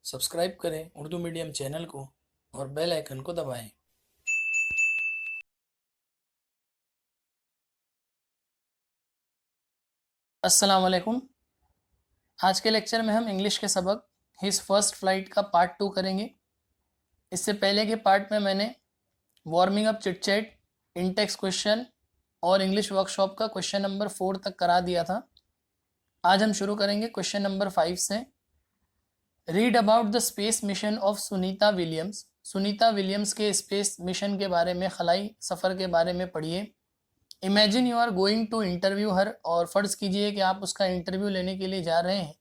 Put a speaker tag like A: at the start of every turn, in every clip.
A: Subscribe करें Urdu medium channel को और बेल आइकन को दबाएं। अस्सलाम वालेकुम। आज के लेक्चर में हम इंग्लिश के सबक हिज फर्स्ट फ्लाइट का पार्ट 2 करेंगे। इससे पहले के पार्ट में मैंने warming up chit chat, Intex question और इंग्लिश वर्कशॉप का क्वेश्चन नंबर 4 तक करा दिया था। आज हम शुरू करेंगे क्वेश्चन नंबर 5 से। Read about the space mission of Sunita Williams. Sunita Williams के स्पेस मिशन के बारे में, खलाई सफ़र के बारे में पढ़िए। Imagine you are going to interview her, और फ़र्ज़ कीजिए कि आप उसका इंटरव्यू लेने के लिए जा रहे हैं।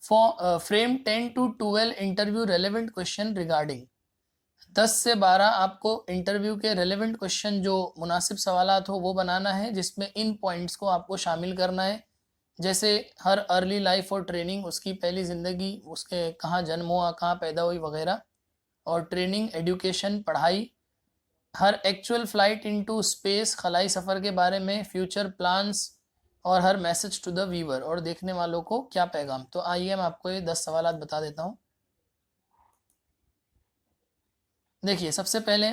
A: For frame 10 to 12 interview relevant question regarding. 10 से 12 आपको इंटरव्यू के रेलेवेंट क्वेश्चन, जो मुनासिब सवालात हो, वो बनाना है, जिसमें इन पॉइंट्स को आपको शामिल करना है। जैसे हर अर्ली लाइफ और ट्रेनिंग, उसकी पहली ज़िंदगी, उसके कहाँ जन्म हुआ, कहाँ पैदा हुई वगैरह, और ट्रेनिंग, एजुकेशन, पढ़ाई, हर एक्चुअल फ़्लाइट इनटू स्पेस, खलाई सफ़र के बारे में, फ्यूचर प्लान्स, और हर मैसेज टू द व्यूअर, और देखने वालों को क्या पैगाम। तो आइए मैं आपको ये 10 सवालात बता देता हूँ। देखिए, सबसे पहले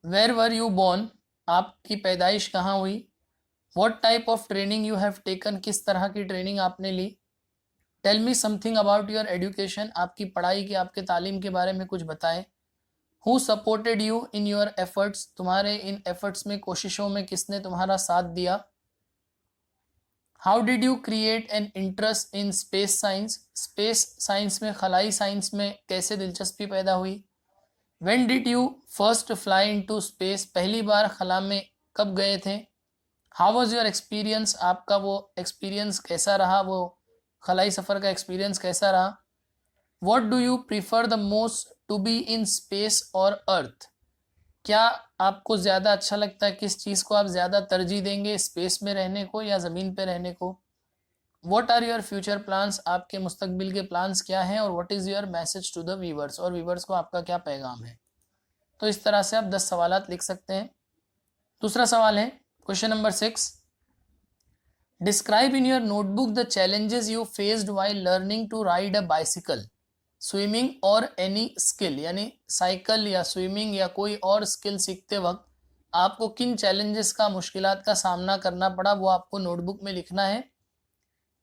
A: वेयर वर यू बोर्न, आपकी पैदाइश कहाँ हुई। What type of training you have taken, किस तरह की ट्रेनिंग आपने ली। Tell me something about your education, आपकी पढ़ाई की, आपके तालीम के बारे में कुछ बताएं। Who supported you in your efforts, तुम्हारे इन एफर्ट्स में, कोशिशों में किसने तुम्हारा साथ दिया। How did you create an interest in space science, space science में, खलाई साइंस में कैसे दिलचस्पी पैदा हुई। When did you first fly into space, पहली बार खला में कब गए थे। हाउ वाज योर एक्सपीरियंस, आपका वो एक्सपीरियंस कैसा रहा, वो खलाई सफ़र का एक्सपीरियंस कैसा रहा। What do you prefer the most, to be in space और अर्थ, क्या आपको ज़्यादा अच्छा लगता है, किस चीज़ को आप ज़्यादा तरजीह देंगे, स्पेस में रहने को या ज़मीन पे रहने को। What are your future plans, आपके मुस्तकबिल के प्लान्स क्या हैं, और what is your message to the viewers, और व्यूवर्स को आपका क्या पैगाम है। तो इस तरह से आप 10 सवालात लिख सकते हैं। दूसरा सवाल है question number 6। Describe in your notebook the challenges you faced while learning to ride a bicycle, swimming और एनी स्किल, यानी साइकिल या स्विमिंग या कोई और स्किल सीखते वक्त आपको किन चैलेंजेस का, मुश्किलात का सामना करना पड़ा, वो आपको नोटबुक में लिखना है।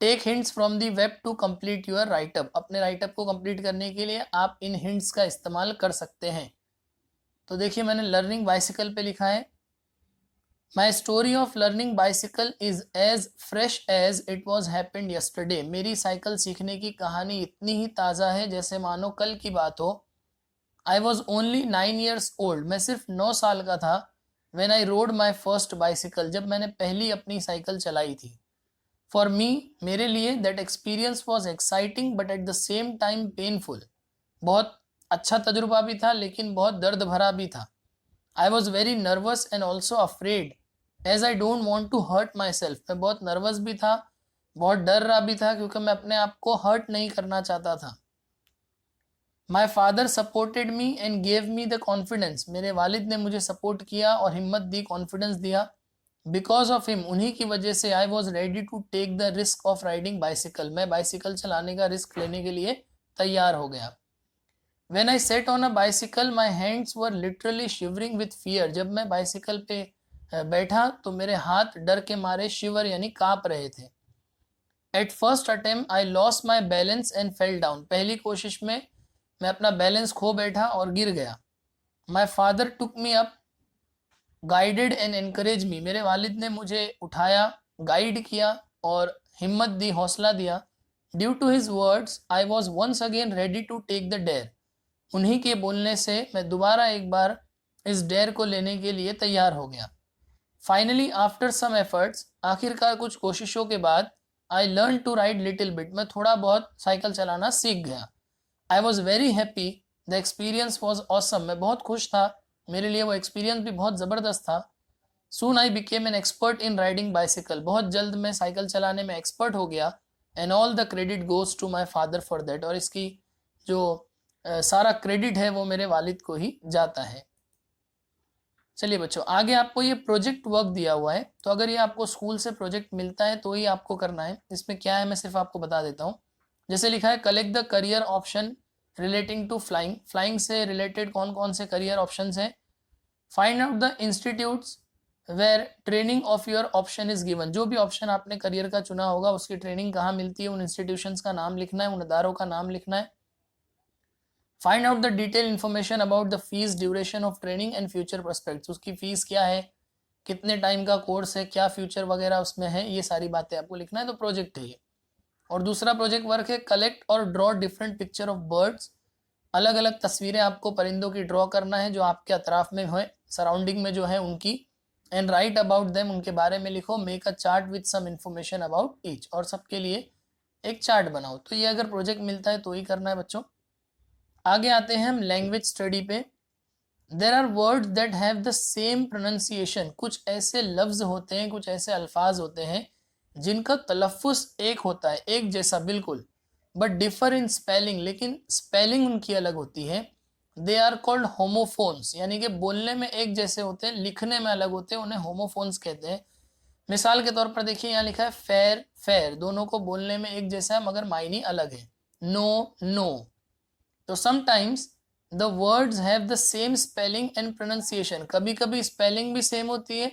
A: Take hints from the web to complete your writeup, अपने राइटअप को कंप्लीट करने के लिए आप इन हिंट्स का इस्तेमाल कर सकते हैं। तो देखिए, मैंने लर्निंग बाइसिकल पे लिखा है, my story of learning bicycle is as fresh as it was happened yesterday, मेरी साइकिल सीखने की कहानी इतनी ही ताज़ा है जैसे मानो कल की बात हो। I was only 9 years old, मैं सिर्फ 9 साल का था। When I road my first bicycle, जब मैंने पहली अपनी साइकिल चलाई थी। फॉर मी, मेरे लिए, that experience was exciting but at the same time painful, बहुत अच्छा तजुर्बा भी था लेकिन बहुत दर्द भरा भी था। I was very nervous and also afraid as I don't want to hurt myself, मैं बहुत नर्वस भी था, बहुत डर रहा भी था, क्योंकि मैं अपने आप को हर्ट नहीं करना चाहता था। My father supported me and gave me the confidence, मेरे वालिद ने मुझे सपोर्ट किया और हिम्मत दी, कॉन्फिडेंस दिया। बिकॉज ऑफ हिम, उन्हीं की वजह से, I was ready to take the risk of riding bicycle, मैं बाइसिकल चलाने का रिस्क लेने के लिए तैयार हो गया। When I sat on a bicycle, my hands were literally shivering with fear, जब मैं बाइसिकल पे बैठा तो मेरे हाथ डर के मारे शिवर यानी कांप रहे थे। At first attempt I lost my balance and fell down, पहली कोशिश में मैं अपना बैलेंस खो बैठा और गिर गया। My father took me up, guided and encouraged me, मेरे वालिद ने मुझे उठाया, गाइड किया और हिम्मत दी, हौसला दिया। Due to his words I was once again ready to take the dare, उन्हीं के बोलने से मैं दोबारा एक बार इस डेयर को लेने के लिए तैयार हो गया। फाइनली आफ्टर सम एफर्ट्स, आखिरकार कुछ कोशिशों के बाद, I learn to ride little bit, मैं थोड़ा बहुत साइकिल चलाना सीख गया। I was very happy, the experience was awesome, मैं बहुत खुश था, मेरे लिए वो एक्सपीरियंस भी बहुत ज़बरदस्त था। Soon I became an expert in riding bicycle, बहुत जल्द मैं साइकिल चलाने में एक्सपर्ट हो गया। And all the credit goes to my father for that, और इसकी जो सारा क्रेडिट है वो मेरे वालिद को ही जाता है। चलिए बच्चों, आगे आपको ये प्रोजेक्ट वर्क दिया हुआ है, तो अगर ये आपको स्कूल से प्रोजेक्ट मिलता है तो ही आपको करना है। इसमें क्या है मैं सिर्फ आपको बता देता हूँ। जैसे लिखा है collect the career option relating to flying, flying से रिलेटेड कौन कौन से करियर ऑप्शंस हैं। Find out the institutes where training of your option is given, जो भी ऑप्शन आपने करियर का चुना होगा उसकी ट्रेनिंग कहाँ मिलती है, उन इंस्टीट्यूशंस का नाम लिखना है, उन अदारों का नाम लिखना है। Find out the detail information about the fees, duration of training and future prospects, उसकी फीस क्या है, कितने टाइम का कोर्स है, क्या फ्यूचर वगैरह उसमें है, ये सारी बातें आपको लिखना है। तो प्रोजेक्ट है ये। और दूसरा प्रोजेक्ट वर्क है कलेक्ट और draw different picture of birds, अलग अलग तस्वीरें आपको परिंदों की ड्रॉ करना है जो आपके अतराफ में है, सराउंडिंग में जो है उनकी, एंड राइट अबाउट देम, उनके बारे में लिखो। Make a chart with some information about each, और सबके लिए एक चार्ट बनाओ। तो ये अगर प्रोजेक्ट मिलता है तो ही करना है बच्चों। आगे आते हैं हम लैंग्वेज स्टडी पे। There are words that have the same pronunciation, कुछ ऐसे लफ्ज होते हैं, कुछ ऐसे अल्फाज होते हैं जिनका तलफ़ुज़ एक होता है, एक जैसा बिल्कुल, बट डिफर इन स्पेलिंग, लेकिन स्पेलिंग उनकी अलग होती है। दे आर कॉल्ड होमोफोन्स, यानी कि बोलने में एक जैसे होते हैं, लिखने में अलग होते हैं, उन्हें होमोफोन्स कहते हैं। मिसाल के तौर पर देखिए यहाँ लिखा है फेयर फेयर, दोनों को बोलने में एक जैसा है मगर मायने अलग है। नो नो, तो sometimes the words have the same spelling and pronunciation, कभी कभी स्पेलिंग भी सेम होती है,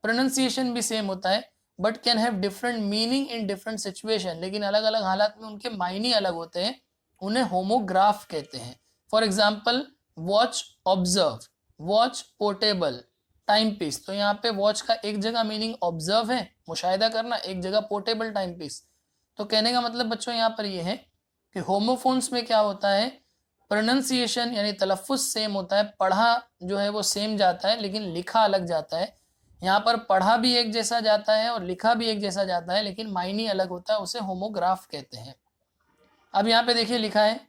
A: प्रोनाउंसिएशन भी सेम होता है, but can have different meaning in different situation, लेकिन अलग अलग हालात में उनके मायने अलग होते हैं, उन्हें होमोग्राफ कहते हैं। For example watch observe, watch portable, timepiece, तो यहाँ पे वॉच का एक जगह मीनिंग ऑब्जर्व है, मुशाहिदा करना, एक जगह पोर्टेबल टाइम पीस। तो कहने का मतलब बच्चों यहाँ पर यह है कि होमोफोन्स में क्या होता है, प्रोनाउंसिएशन यानी तलफ़ुज़ सेम होता है, पढ़ा जो है वो सेम जाता है लेकिन लिखा अलग जाता है। यहाँ पर पढ़ा भी एक जैसा जाता है और लिखा भी एक जैसा जाता है, लेकिन मायने अलग होता है, उसे होमोग्राफ कहते हैं। अब यहाँ पे देखिए लिखा है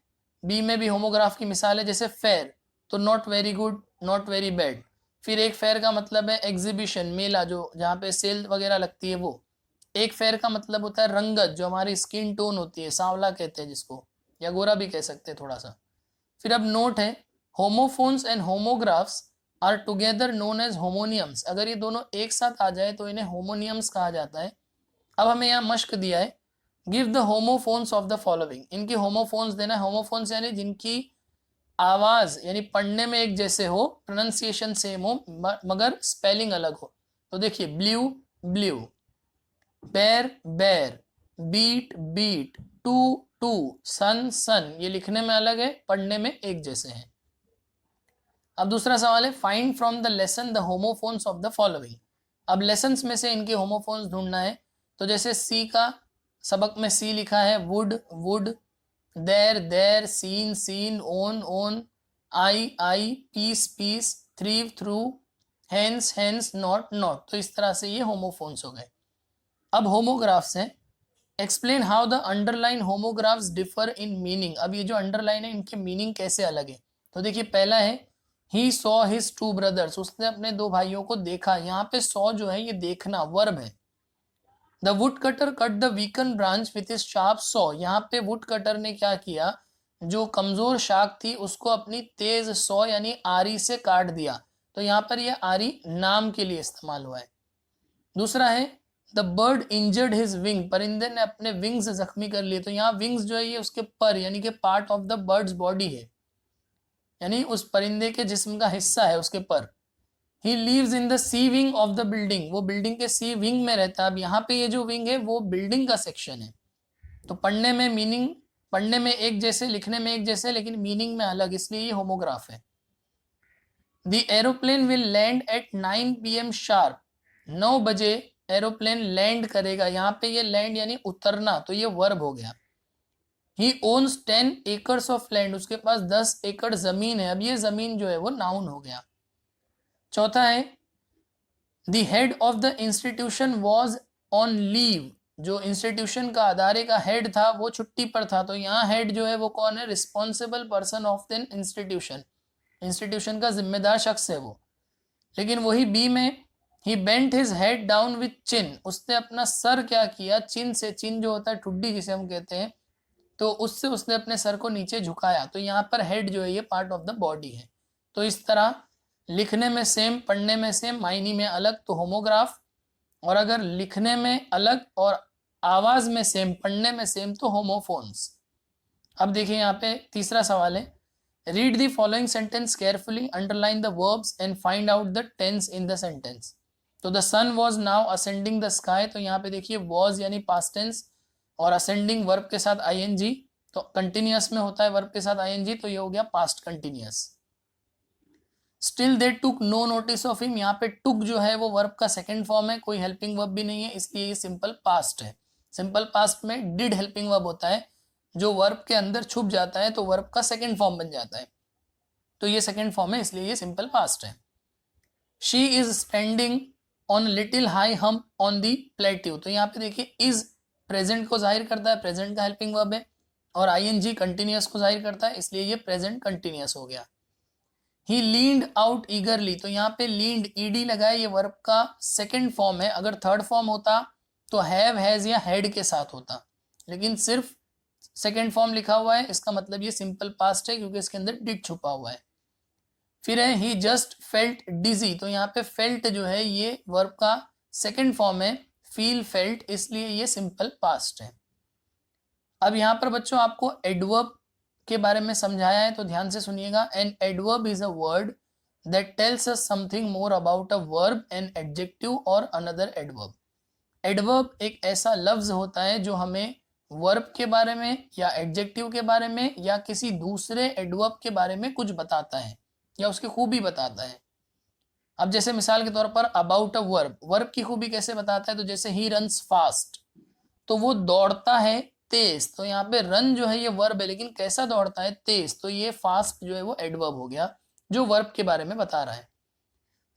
A: बी में भी होमोग्राफ की मिसाल है, जैसे फेयर, तो not very good, not very bad. फिर एक फेयर का मतलब है एग्जीबिशन, मेला, जो जहाँ पे सेल वगैरह लगती है वो। एक फेयर का मतलब होता है रंगत, जो हमारी स्किन टोन होती है, सांवला कहते हैं जिसको, या गोरा भी कह सकते हैं थोड़ा सा। फिर अब नोट है homophones and homographs are together known as homonyms, अगर ये दोनों एक साथ आ जाए तो इन्हें होमोनियम्स कहा जाता है। अब हमें यहाँ मश्क दिया है give the homophones of the following, इनकी होमोफोन्स देना है। होमोफोन्स यानी जिनकी आवाज यानी पढ़ने में एक जैसे हो, प्रोनाउंसिएशन सेम हो मगर स्पेलिंग अलग हो। तो देखिए ब्लू ब्लू, बेर बेर, बीट बीट, टू टू, सन सन, ये लिखने में अलग है, पढ़ने में एक जैसे हैं। अब दूसरा सवाल है find from the lesson the homophones of the following, अब लेसन्स में से इनके होमोफोन्स ढूंढना है। तो जैसे सी का सबक में सी लिखा है wood would, there their, scene seen, own own, I eye, peace piece, threw through, hands hands, knot not. तो इस तरह से ये होमोफोन्स हो गए। अब होमोग्राफ्स हैं। Explain how the underline homographs differ in meaning, अब ये जो अंडरलाइन है इनके मीनिंग कैसे अलग है। तो देखिए पहला है he saw his two brothers, उसने अपने दो भाइयों को देखा, यहाँ पे सॉ जो है ये देखना वर्ब है। The wood cutter cut the weaken branch with his sharp saw, यहाँ पे वुड कटर ने क्या किया, जो कमजोर शाख थी उसको अपनी तेज सॉ यानी आरी से काट दिया। तो यहाँ पर यह आरी नाम के लिए इस्तेमाल हुआ है। दूसरा है the bird injured his wing, परिंदे ने अपने विंग्स जख्मी कर लिए। तो यहाँ विंग्स जो है ये उसके पर यानी कि part of the birds body है, यानी उस परिंदे के जिस्म का हिस्सा है उसके पर। He lives in the C wing of the building, वो बिल्डिंग के सी विंग में रहता है। अब यहाँ पे ये जो विंग है वो बिल्डिंग का सेक्शन है। तो पढ़ने में मीनिंग, पढ़ने में एक जैसे, लिखने में एक जैसे, लेकिन मीनिंग में अलग, इसलिए ये होमोग्राफ है। The aeroplane will land at 9 PM sharp, 9 बजे एरोप्लेन लैंड करेगा। यहाँ पे ये लैंड यानी उतरना, तो ये वर्ब हो गया। ही ओन्स 10 एकर्स ऑफ लैंड, उसके पास 10 एकड़ जमीन है। अब ये जमीन जो है वो नाउन हो गया। चौथा है the head of the institution was on leave, जो इंस्टीट्यूशन का अदारे का हेड था वो छुट्टी पर था। तो यहाँ हेड जो है वो कौन है, responsible person of the institution, institution का जिम्मेदार शख्स है वो। लेकिन वही बी में ही bent his head down with chin, उसने अपना सर क्या किया, चिन से, चिन जो होता है ठुड्डी जिसे हम कहते हैं, तो उससे उसने अपने सर को नीचे झुकाया। तो यहाँ पर हेड जो है ये पार्ट ऑफ द बॉडी है। तो इस तरह लिखने में सेम, पढ़ने में सेम, मायने में अलग, तो होमोग्राफ। और अगर लिखने में अलग और आवाज में सेम, पढ़ने में सेम, तो होमोफोन्स। अब देखिए यहाँ पे तीसरा सवाल है, read the following sentence carefully, underline the verbs and find out the tense in the sentence. तो the sun was now ascending the sky, तो यहाँ पे देखिए वॉज यानी पास्ट टेंस और असेंडिंग वर्ब के साथ आईएनजी, तो कंटिन्यूअस में होता है वर्ब के साथ आईएनजी, तो ये हो गया past continuous. Still they took no notice of him, यहाँ पे टुक जो है वो वर्ब का सेकंड फॉर्म है, कोई हेल्पिंग वर्ब भी नहीं है, इसलिए ये सिंपल पास्ट है। सिंपल पास्ट में डिड हेल्पिंग वर्ब होता है, जो वर्ब के अंदर छुप जाता है तो वर्ब का सेकंड फॉर्म बन जाता है, तो ये सेकंड फॉर्म है, इसलिए ये सिंपल पास्ट है। She is standing on little high hump on the plateau, तो यहाँ पे देखिए इज प्रेजेंट को जाहिर करता है, प्रेजेंट का हेल्पिंग वर्ब है, और आईएनजी कंटिन्यूअस को जाहिर करता है, इसलिए ये प्रेजेंट कंटिन्यूअस हो गया। ही लीन्ड आउट ईगरली, तो यहाँ पे लीन्ड ईडी लगा है, ये वर्ब का सेकंड फॉर्म है, अगर थर्ड फॉर्म होता तो हैव, हैज या हैड के साथ होता, लेकिन सिर्फ सेकंड फॉर्म लिखा हुआ है, इसका मतलब ये सिंपल पास्ट है क्योंकि इसके अंदर डिड छुपा हुआ है। फिर है ही जस्ट फेल्ट डिजी, तो यहाँ पे फेल्ट जो है ये वर्ब का सेकंड फॉर्म है, फील फेल्ट, इसलिए ये सिंपल पास्ट है। अब यहाँ पर बच्चों आपको एडवर्ब के बारे में समझाया है, तो ध्यान से सुनिएगा। An adverb is a word that tells us something more about a verb, an adjective और अनदर एडवर्ब। एडवर्ब एक ऐसा लफ्ज होता है जो हमें वर्ब के बारे में या एडजेक्टिव के बारे में या किसी दूसरे एडवर्ब के बारे में कुछ बताता है या उसकी खूबी बताता है। अब जैसे मिसाल के तौर पर अबाउट अ वर्ब, वर्ब की खूबी कैसे बताता है, तो जैसे ही रन्स फास्ट, तो वो दौड़ता है तेज, तो यहाँ पे रन जो है ये वर्ब है, लेकिन कैसा दौड़ता है, तेज, तो ये फास्ट जो है वो एडवर्ब हो गया जो वर्ब के बारे में बता रहा है।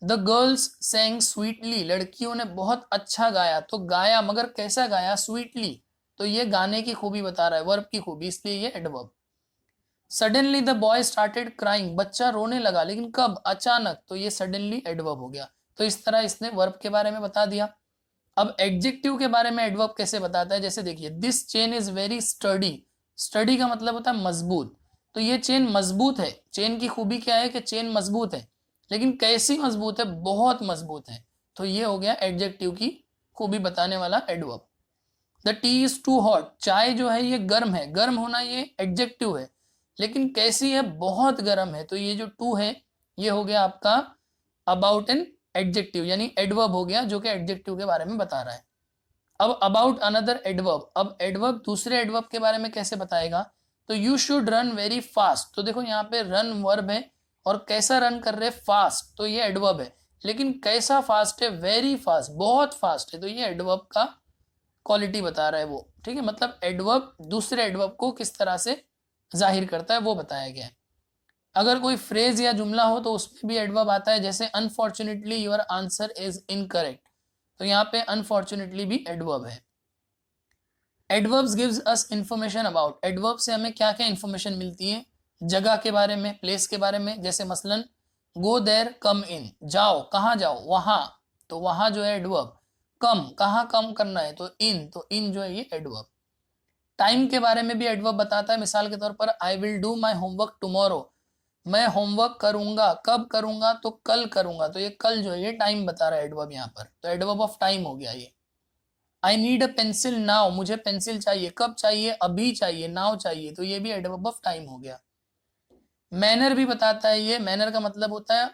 A: द गर्ल्स सेंग स्वीटली, लड़कियों ने बहुत अच्छा गाया, तो गाया मगर कैसा गाया, स्वीटली, तो ये गाने की खूबी बता रहा है, वर्ब की खूबी, इसलिए ये adverb. Suddenly the boy started crying, बच्चा रोने लगा, लेकिन कब, अचानक, तो ये सडनली एडवर्ब हो गया। तो इस तरह इसने वर्ब के बारे में बता दिया। अब एडजेक्टिव के बारे में एडवर्ब कैसे बताता है, जैसे देखिए this chain is very study, study का मतलब होता है मजबूत, तो ये चेन मजबूत है। चेन की खूबी क्या है कि चेन मजबूत है, लेकिन कैसी मजबूत है, बहुत मजबूत है, तो ये हो गया एडजेक्टिव की खूबी बताने वाला adverb. The tea is too hot, चाय जो है ये गर्म है, गर्म होना ये एडजेक्टिव है, लेकिन कैसी है, बहुत गर्म है, तो ये जो टू है ये हो गया आपका अबाउट एन एडजेक्टिव, यानी एडवर्ब हो गया जो कि एडजेक्टिव के बारे में बता रहा है। अब अबाउट अनदर एडवर्ब, अब एडवर्ब दूसरे एडवर्ब के बारे में कैसे बताएगा, तो you should run very fast, तो देखो यहाँ पे रन वर्ब है और कैसा रन कर रहे, फास्ट, तो ये एडवर्ब है, लेकिन कैसा फास्ट है, वेरी फास्ट, बहुत फास्ट है, तो ये एडवर्ब का क्वालिटी बता रहा है वो, ठीक है, मतलब एडवर्ब दूसरे एडवर्ब को किस तरह से जाहिर करता है वो बताया गया है। अगर कोई फ्रेज या जुमला हो तो उसमें भी एडवर्ब आता है, जैसे unfortunately your answer is incorrect, तो यहाँ पे अनफॉर्चुनेटली भी एडवर्ब है। Adverbs gives us information about, adverb से हमें क्या क्या इंफॉर्मेशन मिलती है, जगह के बारे में, प्लेस के बारे में, जैसे मसलन गो देयर कम इन, जाओ, कहाँ जाओ, वहां, तो वहां जो है एडवर्ब। कम, कहाँ कम करना है, तो इन जो है ये एडवर्ब। टाइम के बारे में भी एडवर्ब बताता है, मिसाल के तौर पर I will do my homework tomorrow, मैं होमवर्क करूंगा, कब करूंगा, तो कल करूंगा, तो ये कल जो है ये टाइम बता रहा है एडवर्ब यहाँ पर, तो एडवर्ब ऑफ टाइम हो गया ये। I need a pencil now, मुझे पेंसिल चाहिए, कब चाहिए, अभी चाहिए, नाउ चाहिए, तो ये भी एडवर्ब ऑफ टाइम हो गया। मैनर भी बताता है ये, मैनर का मतलब होता है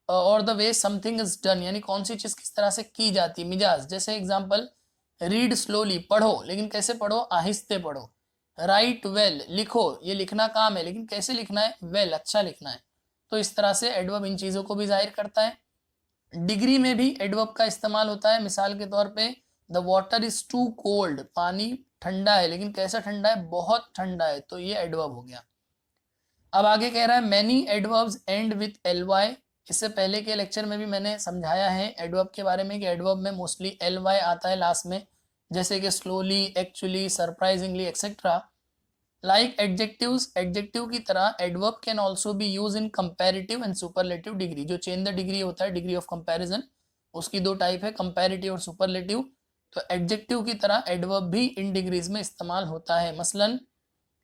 A: और the way something is done, यानी कौन सी चीज किस तरह से की जाती है, मिजाज, जैसे एग्जांपल रीड स्लोली, पढ़ो, लेकिन कैसे पढ़ो, आहिस्ते पढ़ो। राइट वेल, लिखो, ये लिखना काम है, लेकिन कैसे लिखना है, वेल, अच्छा लिखना है, तो इस तरह से एडवर्ब इन चीजों को भी जाहिर करता है। डिग्री में भी एडवर्ब का इस्तेमाल होता है, मिसाल के तौर पे the water is too cold, पानी ठंडा है, लेकिन कैसा ठंडा है, बहुत ठंडा है, तो ये एडवर्ब हो गया। अब आगे कह रहा है many adverbs end with L Y, इससे पहले के लेक्चर में भी मैंने समझाया है एडवर्ब के बारे में कि एडवर्ब में मोस्टली एल वाई आता है लास्ट में, जैसे कि slowly, actually, surprisingly, etcetera. Like adjectives, adjective की तरह adverb can also be use in comparative and superlative degree, जो चेंज द डिग्री होता है, डिग्री ऑफ कंपैरिजन, उसकी दो टाइप है, कंपैरेटिव और सुपरलेटिव, तो एडजेक्टिव की तरह एडवर्ब भी इन डिग्रीज में इस्तेमाल होता है। मसलन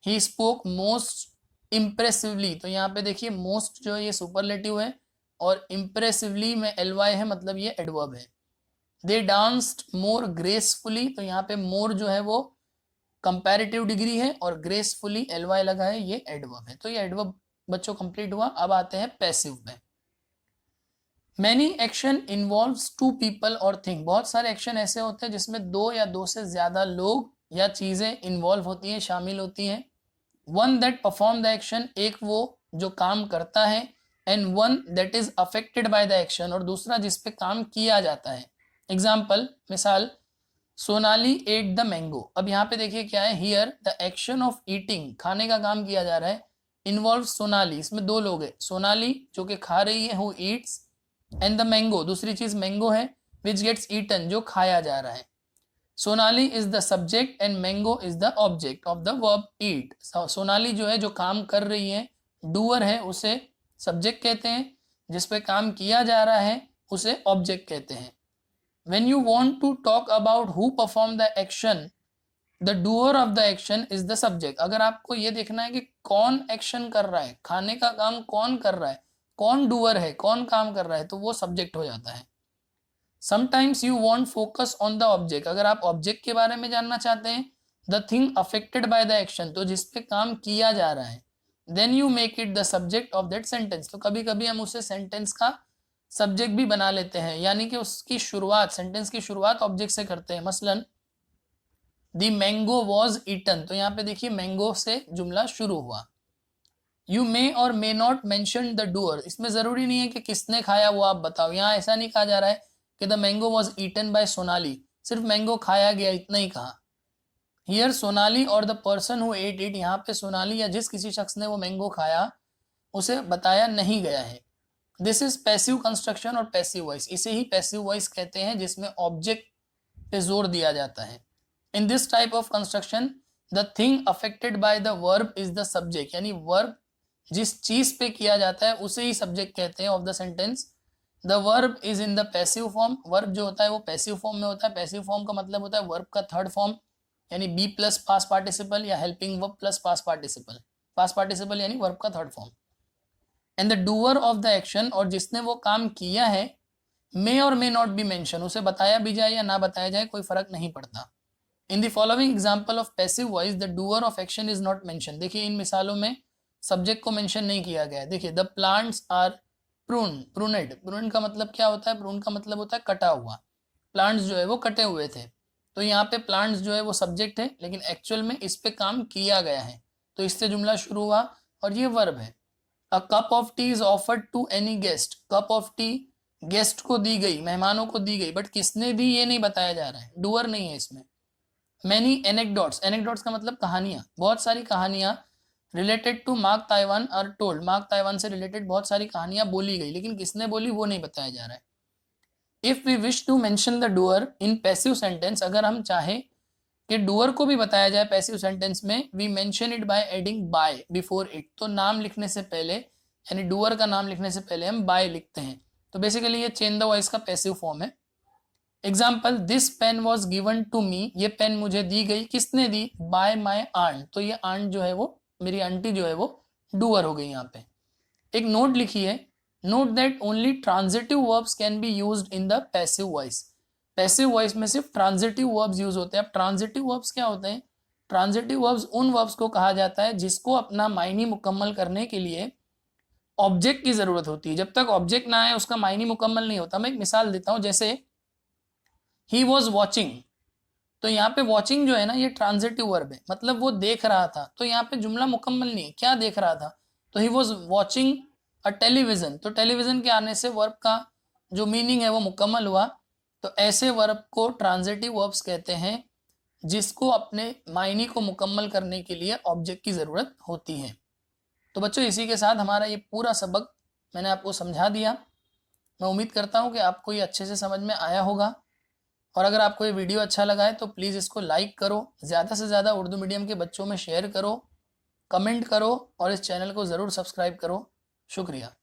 A: ही स्पोक मोस्ट इम्प्रेसिवली, तो यहाँ पे देखिए मोस्ट जो है ये सुपरलेटिव है और इम्प्रेसिवली में एल वाई है, मतलब ये एडवर्ब है। दे डांस्ड मोर ग्रेसफुली, तो यहाँ पे मोर जो है वो कंपैरेटिव डिग्री है और ग्रेसफुली ly लगा है, ये एडवर्ब है। तो ये एडवर्ब बच्चों कंप्लीट हुआ। अब आते हैं पैसिव में। Many action involves two people और थिंग, बहुत सारे एक्शन ऐसे होते हैं जिसमें दो या दो से ज्यादा लोग या चीजें इन्वॉल्व होती हैं, शामिल होती हैं। One that perform the action, एक वो जो काम करता है, and one that is affected by the action, और दूसरा जिस पे काम किया जाता है। एग्जाम्पल, मिसाल, सोनाली एट द मैंगो। अब यहाँ पे देखिए क्या है, here the action of eating, खाने का काम किया जा रहा है, इन्वॉल्व सोनाली, इसमें दो लोग हैं, सोनाली जो कि खा रही है, who Yeats, and the mango, दूसरी चीज मैंगो है, विच गेट्स ईटन, जो खाया जा रहा है। Sonali is the subject and mango is the object of the verb eat. Sonali जो है, जो काम कर रही है, डूअर है, उसे सब्जेक्ट कहते हैं, जिस पे काम किया जा रहा है उसे ऑब्जेक्ट कहते हैं। When you want to talk about who performed the action, the doer of the action is the subject। अगर आपको ये देखना है कि कौन एक्शन कर रहा है, खाने का काम कौन कर रहा है, कौन डूअर है, कौन काम कर रहा है, तो वो सब्जेक्ट हो जाता है। Sometimes you want focus on the object, अगर आप ऑब्जेक्ट के बारे में जानना चाहते हैं, the thing affected by the action, तो जिस पे काम किया जा रहा है, then you make it the subject of that sentence। तो कभी कभी हम उसे सेंटेंस का सब्जेक्ट भी बना लेते हैं, यानी कि उसकी शुरुआत, सेंटेंस की शुरुआत ऑब्जेक्ट से करते हैं। मसलन द मैंगो वॉज ईटन, तो यहाँ पे देखिए मैंगो से जुमला शुरू हुआ। यू मे और may not mention the doer, इसमें जरूरी नहीं है कि किसने खाया वो आप बताओ। यहाँ ऐसा नहीं कहा जा रहा है कि the mango was eaten by Sonali, सिर्फ मैंगो खाया गया, इतना ही कहा। हियर सोनाली और the person who at it, यहाँ पे सोनाली या जिस किसी शख्स ने वो मैंगो खाया उसे बताया नहीं गया है। दिस इज पैसिव कंस्ट्रक्शन और पैसिव वॉइस, इसे ही पैसिव वॉइस कहते हैं, जिसमें ऑब्जेक्ट पे जोर दिया जाता है। In this type of construction the thing affected by the verb is the subject, यानी वर्ब जिस चीज पे किया जाता है उसे ही सब्जेक्ट कहते हैं of the sentence. The verb is in the passive form, verb जो होता है वो पैसिव फॉर्म में होता है। पैसिव फॉर्म का मतलब होता है वर्ब का थर्ड फॉर्म, यानी बी प्लस पास्ट पार्टिसिपल या helping verb plus past participle. Past participle यानी वर्ब का third form. And the doer of the action, और जिसने वो काम किया है, मे और मे नॉट बी मेंशन, उसे बताया भी जाए या ना बताया जाए कोई फर्क नहीं पड़ता। In the following example of passive voice the doer of action is not mention, देखिए इन मिसालों में सब्जेक्ट को मेंशन नहीं किया गया है। देखिए द प्लांट्स आर प्रूनेड, प्रून का मतलब क्या होता है, प्रून का मतलब होता है कटा हुआ, प्लांट्स जो है वो कटे हुए थे, तो यहाँ पे प्लांट्स जो है वो सब्जेक्ट है, लेकिन एक्चुअल में इस पे काम किया गया है, तो इससे जुमला शुरू हुआ और ये वर्ब है। A cup of tea is offered to any guest, cup of tea guest को दी गई, मेहमानों को दी गई, बट किसने दी ये नहीं बताया जा रहा है, डूअर नहीं है इसमें। मैनी एनेक्डोट्स, एनेक्डोट्स का मतलब कहानियां, बहुत सारी कहानियां related to Mark Twain are told, Mark Twain से रिलेटेड बहुत सारी कहानियां बोली गई, लेकिन किसने बोली वो नहीं बताया जा रहा है। If we wish to mention the doer in passive sentence, अगर हम चाहें कि डूअर को भी बताया जाए पैसिव सेंटेंस में, we mention it by adding by before it, तो नाम लिखने से पहले, यानी डूअर का नाम लिखने से पहले हम बाय लिखते हैं, तो बेसिकली ये चेंज द वॉइस का पैसिव फॉर्म है। Example, this pen was given to me, ये पेन मुझे दी गई, किसने दी, बाय माई आंट, तो ये आंट जो है वो, मेरी आंटी जो है वो डूअर हो गई यहाँ पे। एक नोट लिखी है, note that only transitive verbs can be used in the passive voice, passive voice में सिर्फ ट्रांजिटिव वर्ब्स यूज होते हैं। अब ट्रांजिटिव वर्ब्स क्या होते हैं, ट्रांजिटिव वर्ब्स उन वर्ब्स को कहा जाता है जिसको अपना मायने मुकम्मल करने के लिए ऑब्जेक्ट की जरूरत होती है, जब तक ऑब्जेक्ट ना आए उसका मायने मुकम्मल नहीं होता। मैं एक मिसाल देता हूं, जैसे ही वॉज वॉचिंग, तो यहाँ पे वॉचिंग जो है ना ये ट्रांजिटिव वर्ब है, मतलब वो देख रहा था, तो यहाँ पे जुमला मुकम्मल नहीं है, क्या देख रहा था, तो he was watching a television, तो टेलीविजन के आने से वर्ब का जो मीनिंग है वो मुकम्मल हुआ। तो ऐसे वर्ब को ट्रांजिटिव वर्ब्स कहते हैं जिसको अपने मायने को मुकम्मल करने के लिए ऑब्जेक्ट की ज़रूरत होती है। तो बच्चों इसी के साथ हमारा ये पूरा सबक मैंने आपको समझा दिया। मैं उम्मीद करता हूँ कि आपको ये अच्छे से समझ में आया होगा, और अगर आपको ये वीडियो अच्छा लगा है तो प्लीज़ इसको लाइक करो, ज़्यादा से ज़्यादा उर्दू मीडियम के बच्चों में शेयर करो, कमेंट करो और इस चैनल को ज़रूर सब्सक्राइब करो। शुक्रिया।